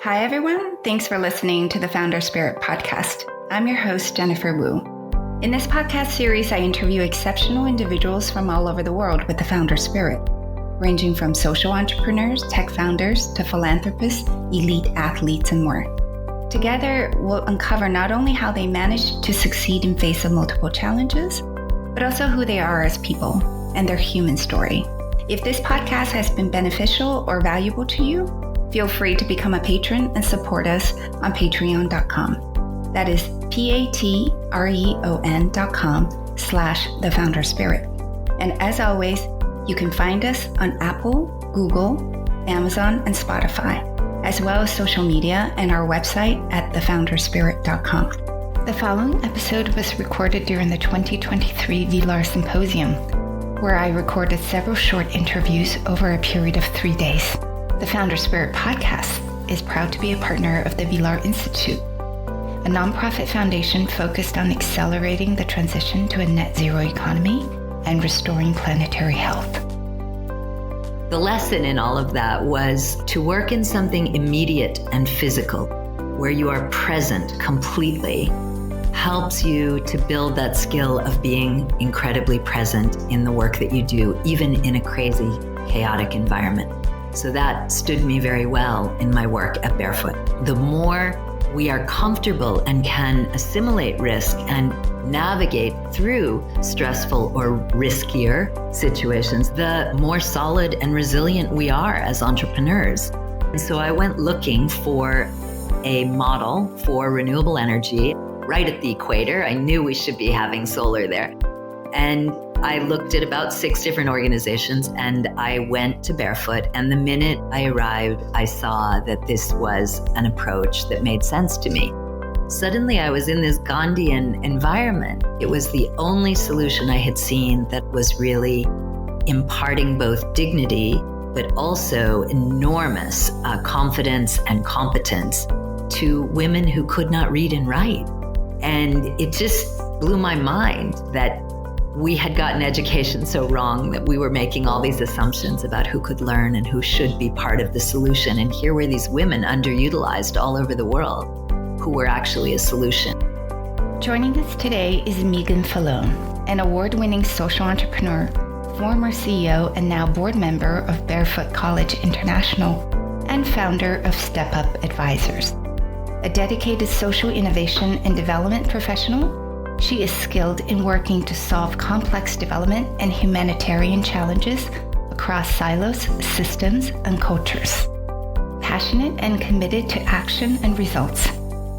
Hi, everyone. Thanks for listening to the Founder Spirit podcast. I'm your host, Jennifer Wu. In this podcast series, I interview exceptional individuals from all over the world with the Founder Spirit, ranging from social entrepreneurs, tech founders, to philanthropists, elite athletes, and more. Together, we'll uncover not only how they managed to succeed in face of multiple challenges, but also who they are as people and their human story. If this podcast has been beneficial or valuable to you, feel free to become a patron and support us on patreon.com. That is patreon.com/The Founder Spirit. And as always, you can find us on Apple, Google, Amazon, and Spotify, as well as social media and our website at thefounderspirit.com. The following episode was recorded during the 2023 Villars Symposium, where I recorded several short interviews over a period of 3 days. The Founder Spirit podcast is proud to be a partner of the Villars Institute, a nonprofit foundation focused on accelerating the transition to a net zero economy and restoring planetary health. The lesson in all of that was to work in something immediate and physical, where you are present completely, helps you to build that skill of being incredibly present in the work that you do, even in a crazy, chaotic environment. So that stood me very well in my work at Barefoot. The more we are comfortable and can assimilate risk and navigate through stressful or riskier situations, the more solid and resilient we are as entrepreneurs. And so I went looking for a model for renewable energy right at the equator. I knew we should be having solar there. And I looked at about 6 different organizations and I went to Barefoot. And the minute I arrived, I saw that this was an approach that made sense to me. Suddenly I was in this Gandhian environment. It was the only solution I had seen that was really imparting both dignity, but also enormous confidence and competence to women who could not read and write. And it just blew my mind that we had gotten education so wrong, that we were making all these assumptions about who could learn and who should be part of the solution. And here were these women underutilized all over the world who were actually a solution. Joining us today is Meagan Fallone, an award-winning social entrepreneur, former CEO and now board member of Barefoot College International, and founder of Step Up Advisors. A dedicated social innovation and development professional, she is skilled in working to solve complex development and humanitarian challenges across silos, systems, and cultures. Passionate and committed to action and results,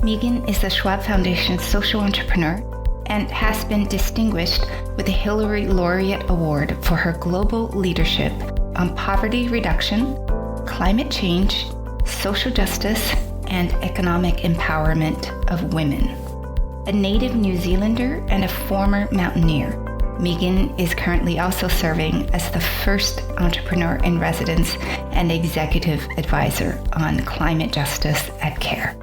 Meagan is the Schwab Foundation social entrepreneur and has been distinguished with the Hillary Laureate Award for her global leadership on poverty reduction, climate change, social justice, and economic empowerment of women. A native New Zealander and a former mountaineer, Meagan is currently also serving as the first entrepreneur in residence and executive advisor on climate justice at CARE.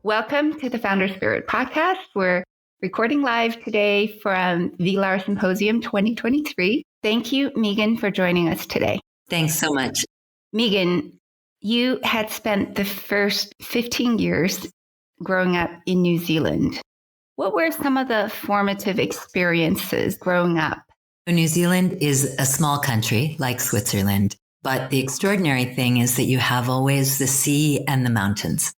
Welcome to the Founder Spirit podcast. We're recording live today from Villars Symposium 2023. Thank you, Meagan, for joining us today. Thanks so much. Meagan, you had spent the first 15 years growing up in New Zealand. What were some of the formative experiences growing up? New Zealand is a small country like Switzerland, but the extraordinary thing is that you have always the sea and the mountains.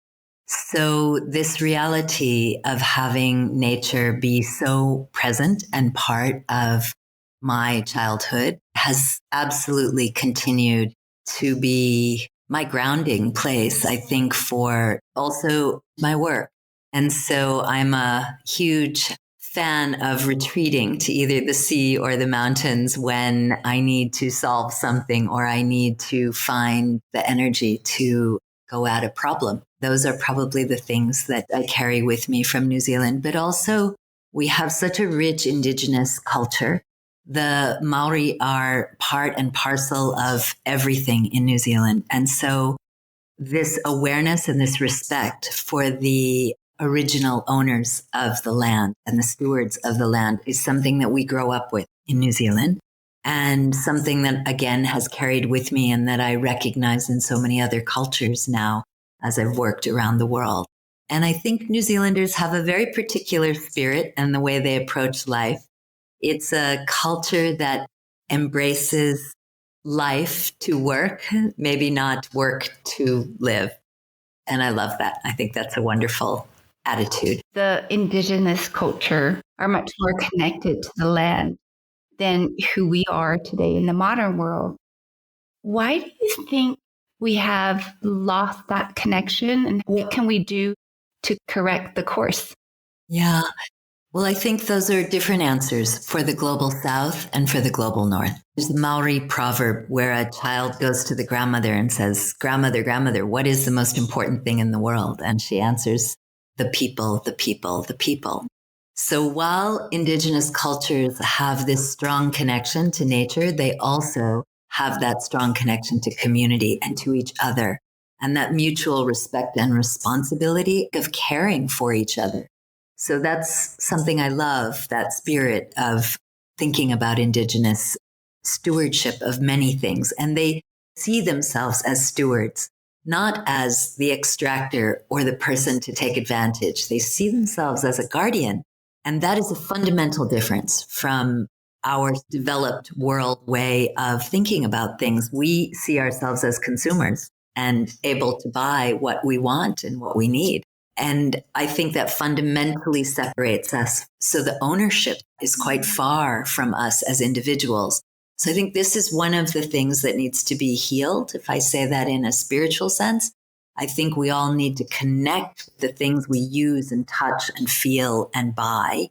So this reality of having nature be so present and part of my childhood has absolutely continued to be my grounding place, I think, for also my work. And so I'm a huge fan of retreating to either the sea or the mountains when I need to solve something or I need to find the energy to go at a problem. Those are probably the things that I carry with me from New Zealand. But also, we have such a rich indigenous culture. The Maori are part and parcel of everything in New Zealand. And so this awareness and this respect for the original owners of the land and the stewards of the land is something that we grow up with in New Zealand, and something that, again, has carried with me and that I recognize in so many other cultures now. as I've worked around the world. And I think New Zealanders have a very particular spirit and the way they approach life. It's a culture that embraces life to work, maybe not work to live. And I love that. I think that's a wonderful attitude. The indigenous culture are much more connected to the land than who we are today in the modern world. Why do you think we have lost that connection, and what can we do to correct the course? Yeah. Well, I think those are different answers for the global South and for the global North. There's the Maori proverb where a child goes to the grandmother and says, "Grandmother, grandmother, what is the most important thing in the world?" And she answers, "The people, the people, the people." So while indigenous cultures have this strong connection to nature, they also have that strong connection to community and to each other, and that mutual respect and responsibility of caring for each other. So that's something I love, that spirit of thinking about indigenous stewardship of many things. And they see themselves as stewards, not as the extractor or the person to take advantage. They see themselves as a guardian. And that is a fundamental difference from our developed world way of thinking about things. We see ourselves as consumers and able to buy what we want and what we need. And I think that fundamentally separates us. So the ownership is quite far from us as individuals. So I think this is one of the things that needs to be healed. If I say that in a spiritual sense, I think we all need to connect the things we use and touch and feel and buy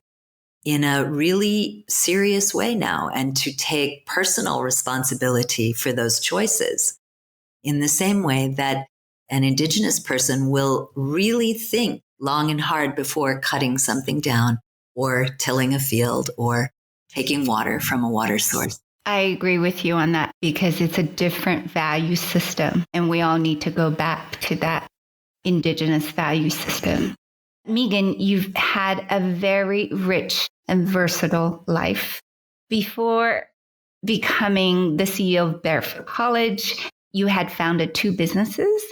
in a really serious way now, and to take personal responsibility for those choices in the same way that an indigenous person will really think long and hard before cutting something down or tilling a field or taking water from a water source. I agree with you on that, because it's a different value system, and we all need to go back to that indigenous value system. Meagan, you've had a very rich and versatile life. Before becoming the CEO of Barefoot College, you had founded 2 businesses.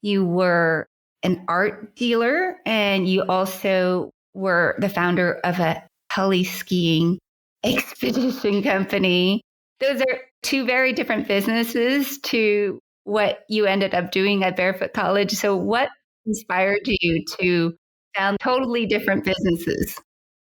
You were an art dealer, and you also were the founder of a heli-skiing expedition company. Those are 2 very different businesses to what you ended up doing at Barefoot College. So what inspired you to found totally different businesses?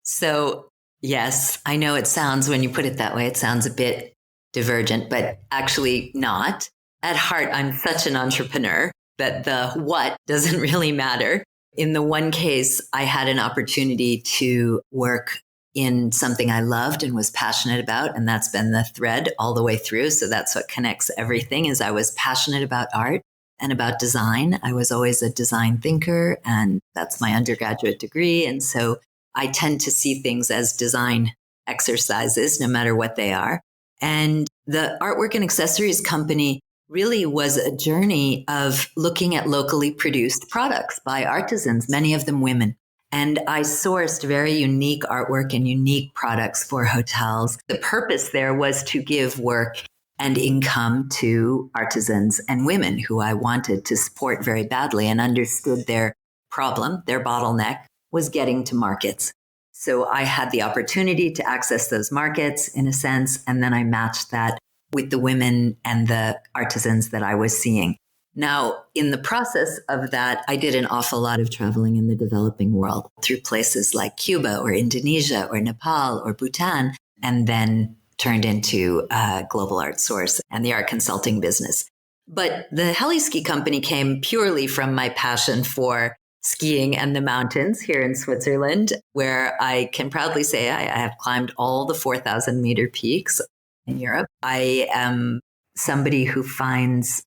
So yes, I know it sounds, when you put it that way, it sounds a bit divergent, but actually not. At heart, I'm such an entrepreneur that the what doesn't really matter. In the one case, I had an opportunity to work in something I loved and was passionate about, and that's been the thread all the way through. So that's what connects everything, is I was passionate about art and about design. I was always a design thinker, and that's my undergraduate degree. And so I tend to see things as design exercises, no matter what they are. And the artwork and accessories company really was a journey of looking at locally produced products by artisans, many of them women. And I sourced very unique artwork and unique products for hotels. The purpose there was to give work and income to artisans and women who I wanted to support very badly, and understood their problem, their bottleneck was getting to markets. So I had the opportunity to access those markets in a sense, and then I matched that with the women and the artisans that I was seeing. Now, in the process of that, I did an awful lot of traveling in the developing world through places like Cuba or Indonesia or Nepal or Bhutan, and then turned into a global art source and the art consulting business. But the heli-ski company came purely from my passion for skiing and the mountains here in Switzerland, where I can proudly say I have climbed all the 4,000 meter peaks in Europe. I am somebody who finds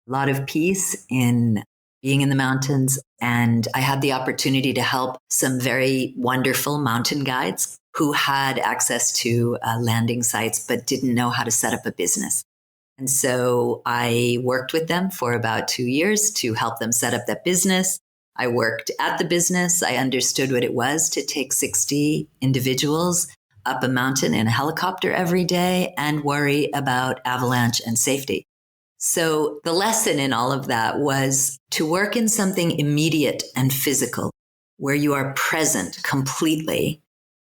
a lot of peace in being in the mountains. And I had the opportunity to help some very wonderful mountain guides who had access to landing sites, but didn't know how to set up a business. And so I worked with them for about 2 years to help them set up that business. I worked at the business. I understood what it was to take 60 individuals up a mountain in a helicopter every day and worry about avalanche and safety. So the lesson in all of that was to work in something immediate and physical, where you are present completely,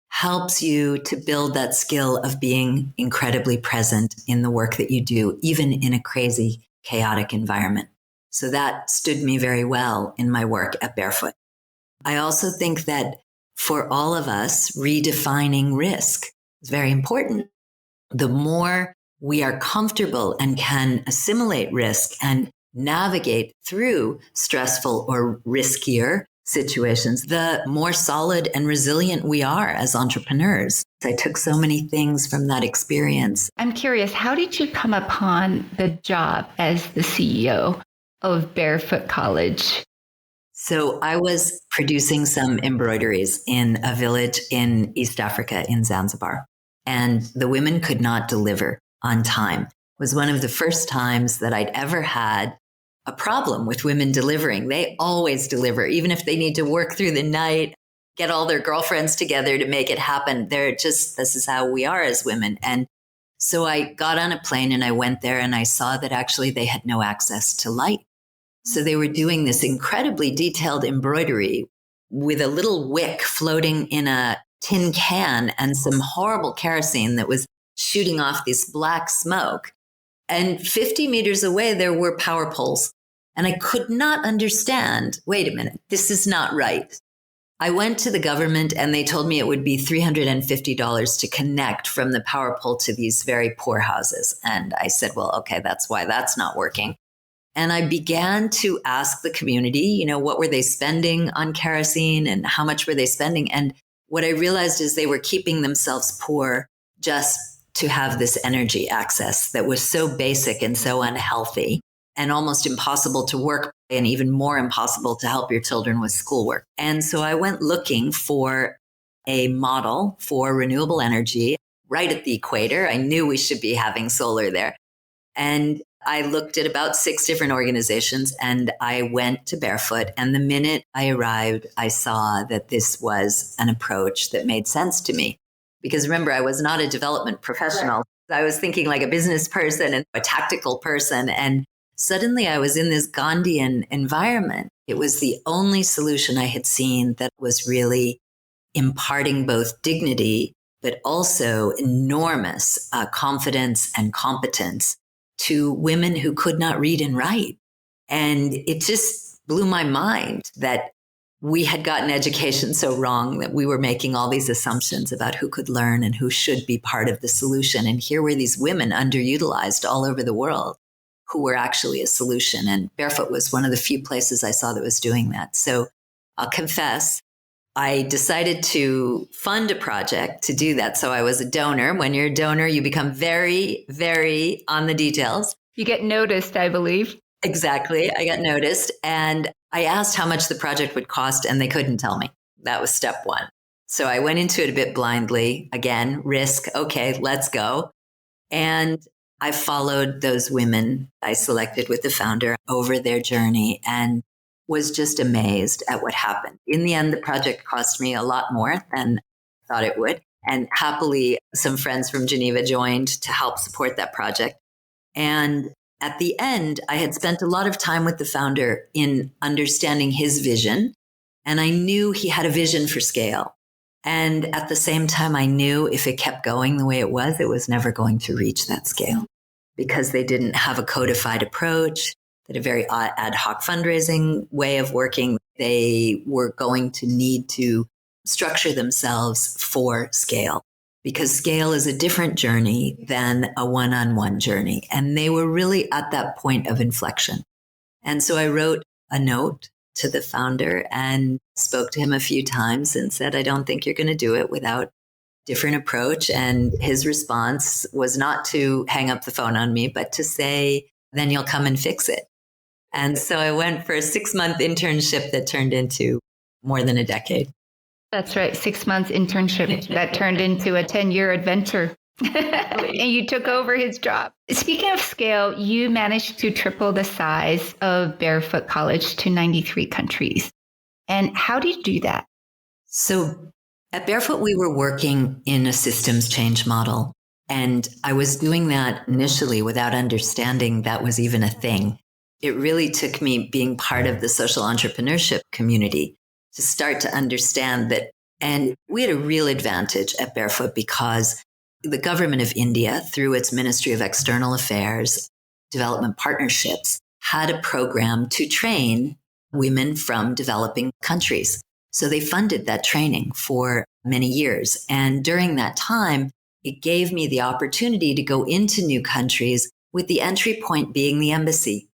helps you to build that skill of being incredibly present in the work that you do, even in a crazy, chaotic environment. So that stood me very well in my work at Barefoot. I also think that for all of us, redefining risk is very important. The more we are comfortable and can assimilate risk and navigate through stressful or riskier situations, the more solid and resilient we are as entrepreneurs. I took so many things from that experience. I'm curious, how did you come upon the job as the CEO of Barefoot College? So I was producing some embroideries in a village in East Africa in Zanzibar, and the women could not deliver on time. It was one of the first times that I'd ever had a problem with women delivering. They always deliver, even if they need to work through the night, get all their girlfriends together to make it happen. This is how we are as women. And so I got on a plane and I went there and I saw that actually they had no access to light. So they were doing this incredibly detailed embroidery with a little wick floating in a tin can and some horrible kerosene that was shooting off this black smoke. And 50 meters away, there were power poles. And I could not understand, wait a minute, this is not right. I went to the government and they told me it would be $350 to connect from the power pole to these very poor houses. And I said, well, okay, that's why that's not working. And I began to ask the community, what were they spending on kerosene and how much were they spending? And what I realized is they were keeping themselves poor just to have this energy access that was so basic and so unhealthy and almost impossible to work and even more impossible to help your children with schoolwork. And so I went looking for a model for renewable energy right at the equator. I knew we should be having solar there. And I looked at about 6 different organizations and I went to Barefoot. And the minute I arrived, I saw that this was an approach that made sense to me. Because remember, I was not a development professional. Right. I was thinking like a business person and a tactical person. And suddenly I was in this Gandhian environment. It was the only solution I had seen that was really imparting both dignity, but also enormous confidence and competence to women who could not read and write. And it just blew my mind that we had gotten education so wrong that we were making all these assumptions about who could learn and who should be part of the solution. And here were these women underutilized all over the world who were actually a solution. And Barefoot was one of the few places I saw that was doing that. So I'll confess, I decided to fund a project to do that. So I was a donor. When you're a donor, you become very, very on the details. You get noticed, I believe. Exactly. I got noticed. And I asked how much the project would cost, and they couldn't tell me. That was step one. So I went into it a bit blindly. Again, risk. Okay, let's go. And I followed those women I selected with the founder over their journey and was just amazed at what happened. In the end, the project cost me a lot more than I thought it would. And happily, some friends from Geneva joined to help support that project. And at the end, I had spent a lot of time with the founder in understanding his vision. And I knew he had a vision for scale. And at the same time, I knew if it kept going the way it was never going to reach that scale because they didn't have a codified approach. They had a very ad hoc fundraising way of working. They were going to need to structure themselves for scale because scale is a different journey than a one-on-one journey. And they were really at that point of inflection. And so I wrote a note to the founder and spoke to him a few times and said, I don't think you're going to do it without different approach. And his response was not to hang up the phone on me, but to say, then you'll come and fix it. And so I went for a 6-month internship that turned into more than a decade. That's right. 6 months internship that turned into a 10-year adventure. And you took over his job. Speaking of scale, you managed to triple the size of Barefoot College to 93 countries. And how did you do that? So at Barefoot, we were working in a systems change model. And I was doing that initially without understanding that was even a thing. It really took me being part of the social entrepreneurship community to start to understand that. And we had a real advantage at Barefoot because the government of India, through its Ministry of External Affairs, Development Partnerships, had a program to train women from developing countries. So they funded that training for many years. And during that time, it gave me the opportunity to go into new countries with the entry point being the embassy.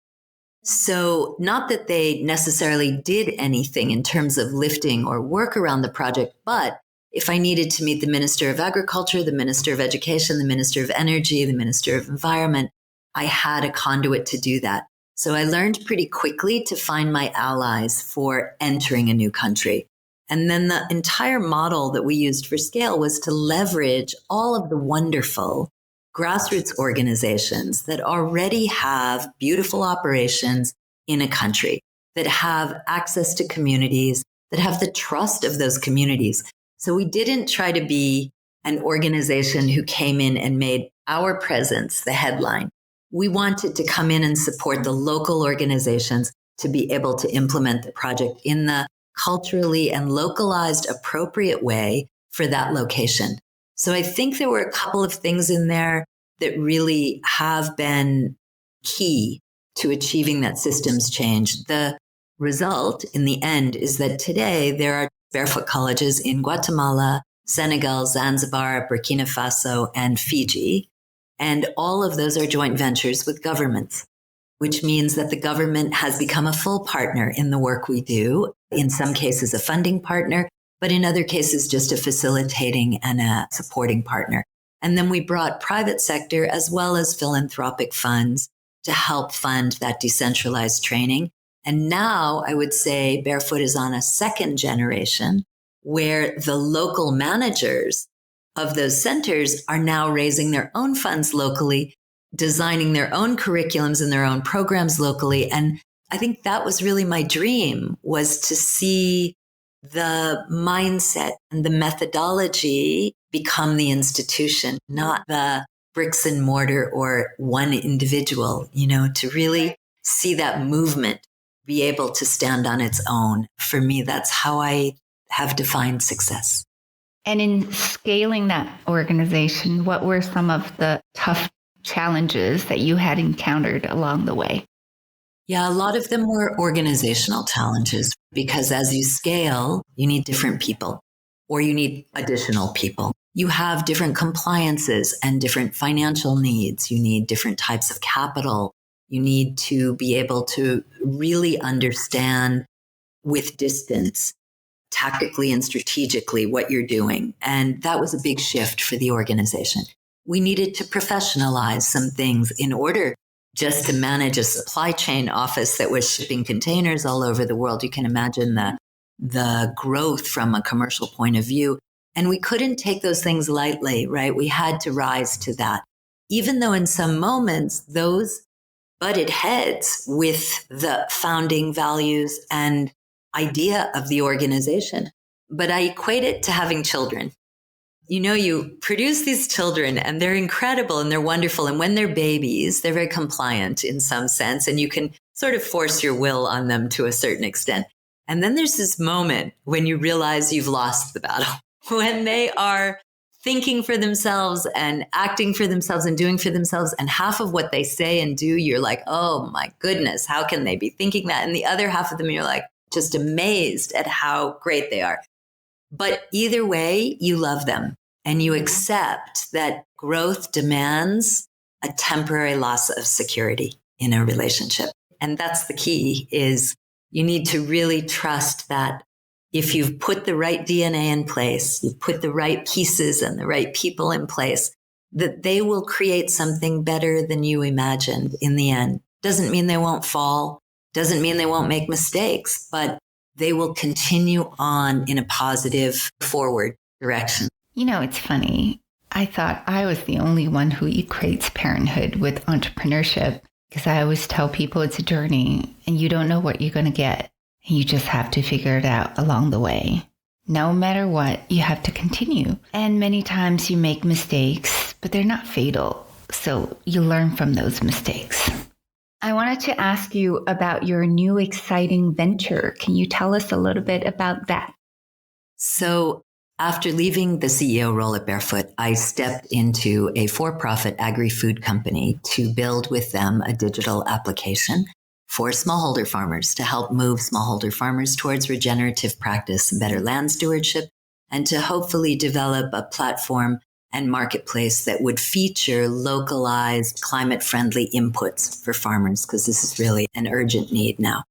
So not that they necessarily did anything in terms of lifting or work around the project, but if I needed to meet the Minister of Agriculture, the Minister of Education, the Minister of Energy, the Minister of Environment, I had a conduit to do that. So I learned pretty quickly to find my allies for entering a new country. And then the entire model that we used for scale was to leverage all of the wonderful grassroots organizations that already have beautiful operations in a country, that have access to communities, that have the trust of those communities. So we didn't try to be an organization who came in and made our presence the headline. We wanted to come in and support the local organizations to be able to implement the project in the culturally and localized appropriate way for that location. So I think there were a couple of things in there that really have been key to achieving that systems change. The result in the end is that today there are Barefoot colleges in Guatemala, Senegal, Zanzibar, Burkina Faso, and Fiji. And all of those are joint ventures with governments, which means that the government has become a full partner in the work we do. In some cases, a funding partner, but in other cases, just a facilitating and a supporting partner. And then we brought private sector as well as philanthropic funds to help fund that decentralized training. And now I would say Barefoot is on a second generation where the local managers of those centers are now raising their own funds locally, designing their own curriculums and their own programs locally. And I think that was really my dream, was to see the mindset and the methodology become the institution, not the bricks and mortar or one individual, to really see that movement be able to stand on its own. For me, that's how I have defined success. And in scaling that organization, what were some of the tough challenges that you had encountered along the way? Yeah, a lot of them were organizational challenges because as you scale, you need different people or you need additional people. You have different compliances and different financial needs. You need different types of capital. You need to be able to really understand with distance, tactically and strategically, what you're doing. And that was a big shift for the organization. We needed to professionalize some things in order just to manage a supply chain office that was shipping containers all over the world. You can imagine the growth from a commercial point of view. And we couldn't take those things lightly, right? We had to rise to that. Even though in some moments, those butted heads with the founding values and idea of the organization. But I equate it to having children. You produce these children and they're incredible and they're wonderful. And when they're babies, they're very compliant in some sense. And you can sort of force your will on them to a certain extent. And then there's this moment when you realize you've lost the battle, when they are thinking for themselves and acting for themselves and doing for themselves. And half of what they say and do, you're like, oh my goodness, how can they be thinking that? And the other half of them, you're like, just amazed at how great they are. But either way, you love them and you accept that growth demands a temporary loss of security in a relationship. And that's the key, is you need to really trust that if you've put the right DNA in place, you've put the right pieces and the right people in place, that they will create something better than you imagined in the end. Doesn't mean they won't fall. Doesn't mean they won't make mistakes, but they will continue on in a positive forward direction. It's funny. I thought I was the only one who equates parenthood with entrepreneurship because I always tell people it's a journey and you don't know what you're going to get. You just have to figure it out along the way. No matter what, you have to continue. And many times you make mistakes, but they're not fatal. So you learn from those mistakes. I wanted to ask you about your new exciting venture. Can you tell us a little bit about that? So after leaving the CEO role at Barefoot, I stepped into a for-profit agri-food company to build with them a digital application for smallholder farmers to help move smallholder farmers towards regenerative practice, better land stewardship, and to hopefully develop a platform and marketplace that would feature localized climate-friendly inputs for farmers, because this is really an urgent need now.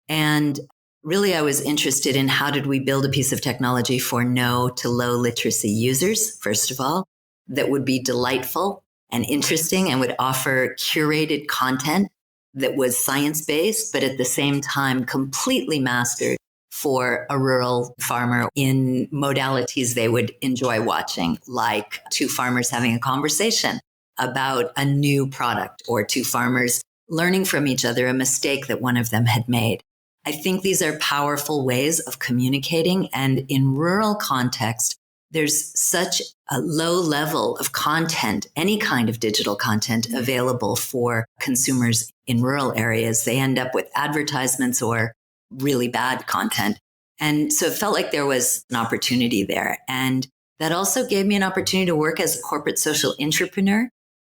And really, I was interested in how did we build a piece of technology for no to low literacy users, first of all, that would be delightful and interesting and would offer curated content that was science-based, but at the same time completely mastered for a rural farmer in modalities they would enjoy watching, like two farmers having a conversation about a new product or two farmers learning from each other a mistake that one of them had made. I think these are powerful ways of communicating. And in rural context, there's such a low level of content, any kind of digital content available for consumers in rural areas. They end up with advertisements or really bad content. And so it felt like there was an opportunity there. And that also gave me an opportunity to work as a corporate social entrepreneur.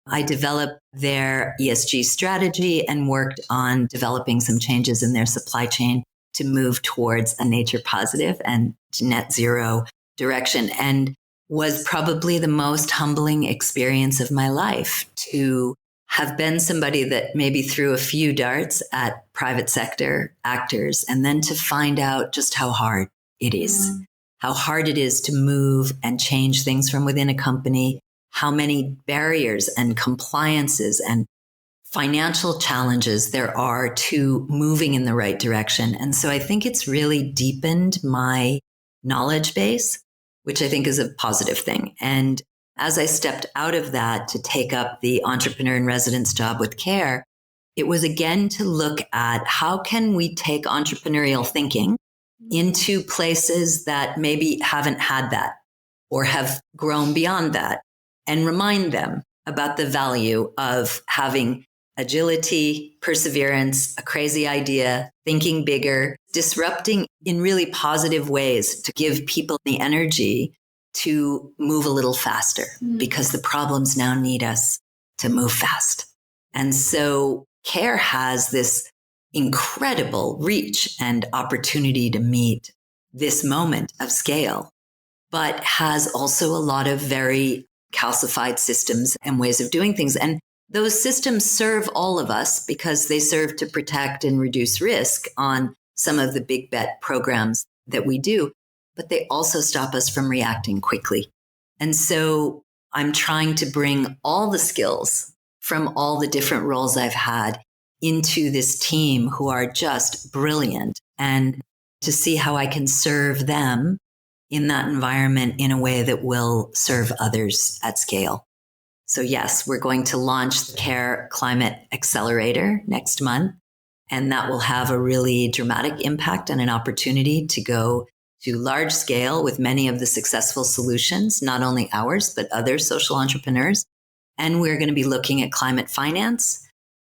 I developed their ESG strategy and worked on developing some changes in their supply chain to move towards a nature positive and net zero direction, and was probably the most humbling experience of my life to have been somebody that maybe threw a few darts at private sector actors and then to find out just how hard it is, how hard it is to move and change things from within a company, how many barriers and compliances and financial challenges there are to moving in the right direction. And so I think it's really deepened my knowledge base, which I think is a positive thing. And as I stepped out of that to take up the entrepreneur in residence job with CARE, it was again to look at how can we take entrepreneurial thinking into places that maybe haven't had that or have grown beyond that, and remind them about the value of having agility, perseverance, a crazy idea, thinking bigger, disrupting in really positive ways to give people the energy to move a little faster because the problems now need us to move fast. And so CARE has this incredible reach and opportunity to meet this moment of scale, but has also a lot of very calcified systems and ways of doing things. And those systems serve all of us because they serve to protect and reduce risk on some of the big bet programs that we do, but they also stop us from reacting quickly. And so I'm trying to bring all the skills from all the different roles I've had into this team who are just brilliant, and to see how I can serve them in that environment in a way that will serve others at scale. So yes, we're going to launch the CARE Climate Accelerator next month, and that will have a really dramatic impact and an opportunity to go to large scale with many of the successful solutions, not only ours, but other social entrepreneurs. And we're going to be looking at climate finance,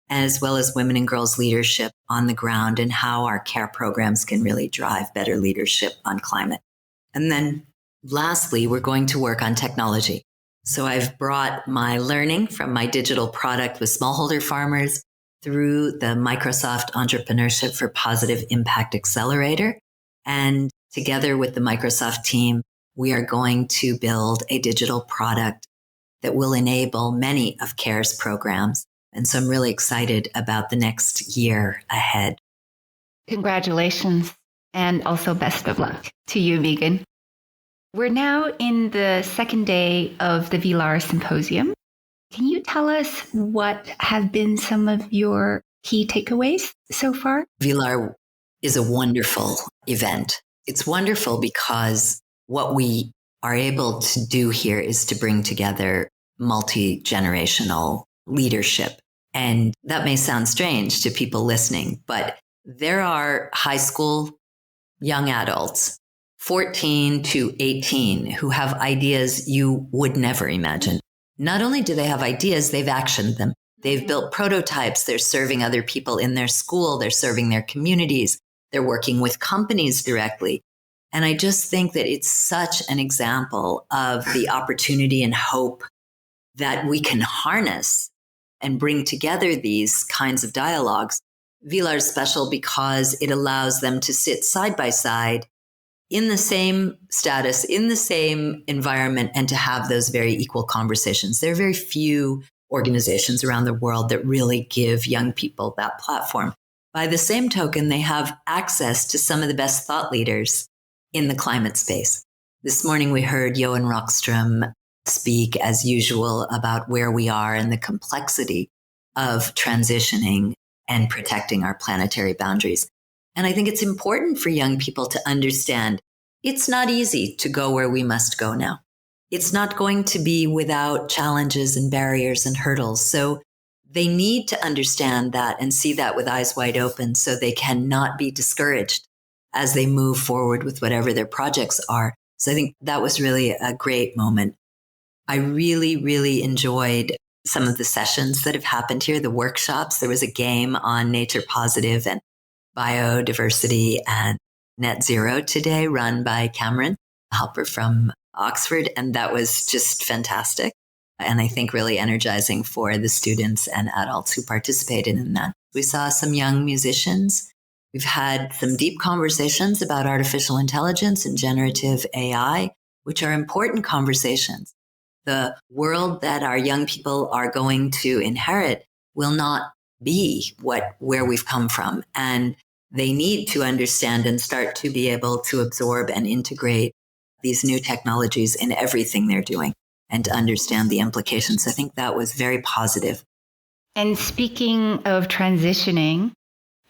as well as women and girls leadership on the ground and how our CARE programs can really drive better leadership on climate. And then lastly, we're going to work on technology. So I've brought my learning from my digital product with smallholder farmers through the Microsoft Entrepreneurship for Positive Impact Accelerator. And together with the Microsoft team, we are going to build a digital product that will enable many of CARE's programs. And so I'm really excited about the next year ahead. Congratulations, and also best of luck to you, Meagan. We're now in the second day of the Villars Symposium. Can you tell us what have been some of your key takeaways so far? Villars is a wonderful event. It's wonderful because what we are able to do here is to bring together multi-generational leadership. And that may sound strange to people listening, but there are high school young adults 14 to 18 who have ideas you would never imagine. Not only do they have ideas, they've actioned them. They've built prototypes. They're serving other people in their school. They're serving their communities. They're working with companies directly. And I just think that it's such an example of the opportunity and hope that we can harness and bring together these kinds of dialogues. Villars is special because it allows them to sit side by side in the same status, in the same environment, and to have those very equal conversations. There are very few organizations around the world that really give young people that platform. By the same token, they have access to some of the best thought leaders in the climate space. This morning, we heard Johan Rockström speak, as usual, about where we are and the complexity of transitioning and protecting our planetary boundaries. And I think it's important for young people to understand it's not easy to go where we must go now. It's not going to be without challenges and barriers and hurdles. So they need to understand that and see that with eyes wide open so they cannot be discouraged as they move forward with whatever their projects are. So I think that was really a great moment. I really, really enjoyed some of the sessions that have happened here, the workshops. There was a game on nature positive and biodiversity and net zero today, run by Cameron, a helper from Oxford. And that was just fantastic. And I think really energizing for the students and adults who participated in that. We saw some young musicians. We've had some deep conversations about artificial intelligence and generative AI, which are important conversations. The world that our young people are going to inherit will not be where we've come from. And they need to understand and start to be able to absorb and integrate these new technologies in everything they're doing and to understand the implications. I think that was very positive. And speaking of transitioning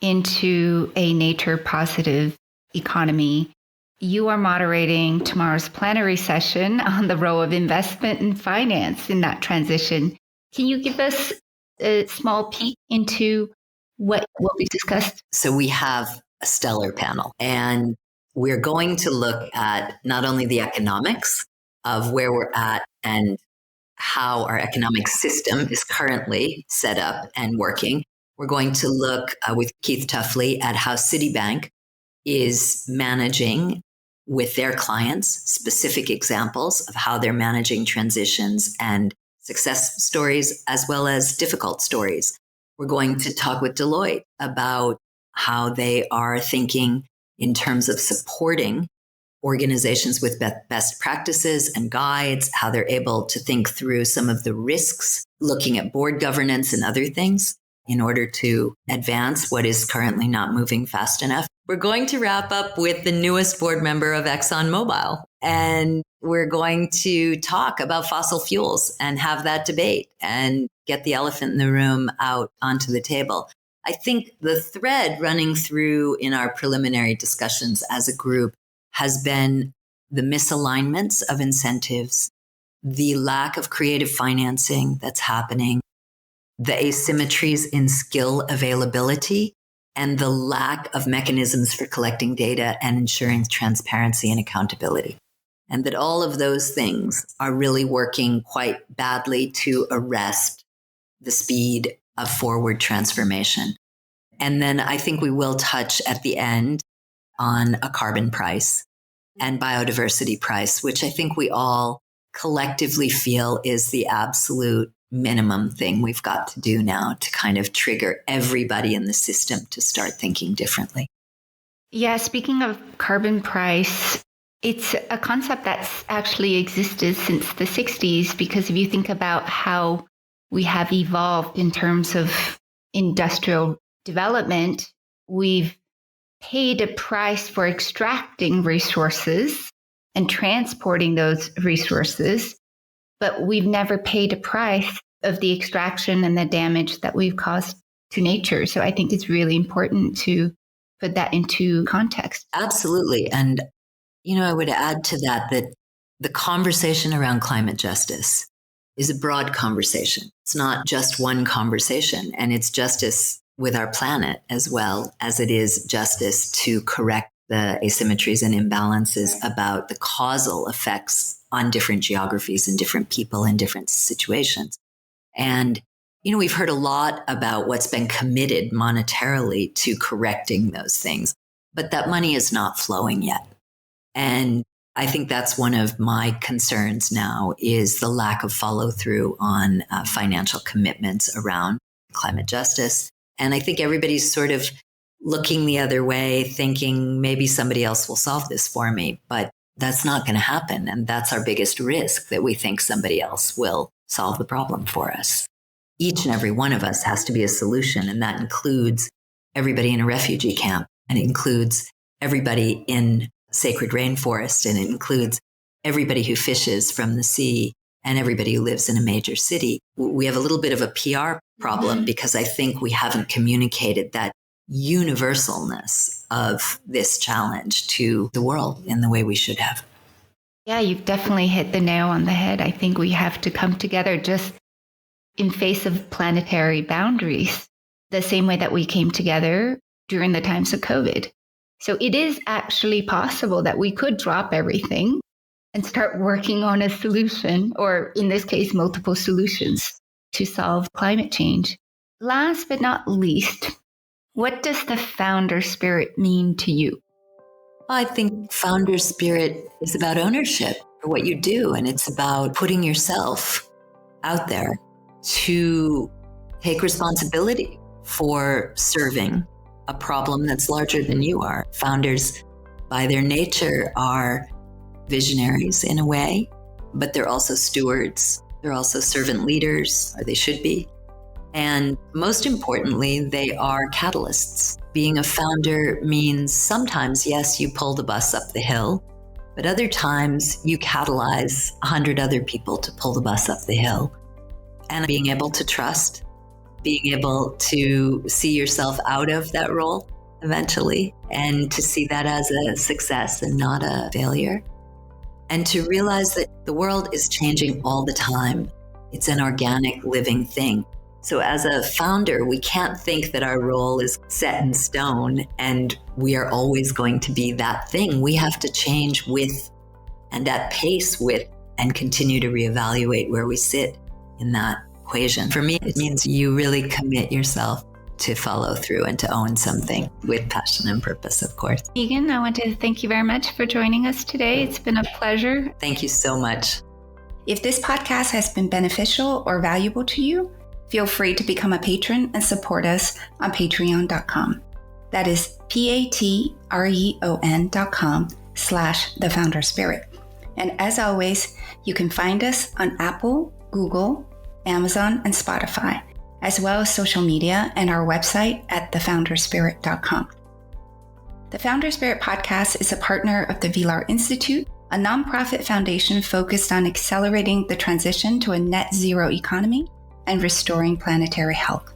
into a nature positive economy, you are moderating tomorrow's plenary session on the role of investment and finance in that transition. Can you give us a small peek into what will be discussed? So we have a stellar panel, and we're going to look at not only the economics of where we're at and how our economic system is currently set up and working. We're going to look with Keith Tuffley at how Citibank is managing with their clients, specific examples of how they're managing transitions and success stories, as well as difficult stories. We're going to talk with Deloitte about how they are thinking in terms of supporting organizations with best practices and guides, how they're able to think through some of the risks, looking at board governance and other things in order to advance what is currently not moving fast enough. We're going to wrap up with the newest board member of ExxonMobil, and we're going to talk about fossil fuels and have that debate and get the elephant in the room out onto the table. I think the thread running through in our preliminary discussions as a group has been the misalignments of incentives, the lack of creative financing that's happening, the asymmetries in skill availability, and the lack of mechanisms for collecting data and ensuring transparency and accountability. And that all of those things are really working quite badly to arrest the speed of forward transformation. And then I think we will touch at the end on a carbon price and biodiversity price, which I think we all collectively feel is the absolute minimum thing we've got to do now to kind of trigger everybody in the system to start thinking differently. Yeah, speaking of carbon price, it's a concept that's actually existed since the 60s, because if you think about how we have evolved in terms of industrial development, we've paid a price for extracting resources and transporting those resources, but we've never paid a price of the extraction and the damage that we've caused to nature. So I think it's really important to put that into context. Absolutely. And, I would add to that the conversation around climate justice is a broad conversation. It's not just one conversation, and it's justice with our planet as well as it is justice to correct the asymmetries and imbalances about the causal effects on different geographies and different people in different situations. And, we've heard a lot about what's been committed monetarily to correcting those things, but that money is not flowing yet. And I think that's one of my concerns now is the lack of follow through on financial commitments around climate justice. And I think everybody's sort of looking the other way, thinking maybe somebody else will solve this for me, but that's not going to happen. And that's our biggest risk, that we think somebody else will solve the problem for us. Each and every one of us has to be a solution. And that includes everybody in a refugee camp, and it includes everybody in sacred rainforest, and it includes everybody who fishes from the sea and everybody who lives in a major city. We have a little bit of a PR problem because I think we haven't communicated that universalness of this challenge to the world in the way we should have. Yeah, you've definitely hit the nail on the head. I think we have to come together just in face of planetary boundaries, the same way that we came together during the times of COVID. So it is actually possible that we could drop everything and start working on a solution, or in this case, multiple solutions to solve climate change. Last but not least, what does the founder spirit mean to you? I think founder spirit is about ownership for what you do. And it's about putting yourself out there to take responsibility for serving a problem that's larger than you are. Founders, by their nature, are visionaries in a way, but they're also stewards. They're also servant leaders, or they should be. And most importantly, they are catalysts. Being a founder means sometimes, yes, you pull the bus up the hill, but other times you catalyze 100 other people to pull the bus up the hill. And being able to trust, being able to see yourself out of that role eventually, and to see that as a success and not a failure. And to realize that the world is changing all the time. It's an organic living thing. So as a founder, we can't think that our role is set in stone and we are always going to be that thing. We have to change with and at pace with and continue to reevaluate where we sit in that equation. For me, it means you really commit yourself to follow through and to own something with passion and purpose, of course. Meagan, I want to thank you very much for joining us today. It's been a pleasure. Thank you so much. If this podcast has been beneficial or valuable to you, feel free to become a patron and support us on patreon.com. That is patreon.com/thefounderspirit. And as always, you can find us on Apple, Google, Amazon, and Spotify, as well as social media and our website at thefounderspirit.com. The Founder Spirit podcast is a partner of the Villars Institute, a nonprofit foundation focused on accelerating the transition to a net zero economy and restoring planetary health.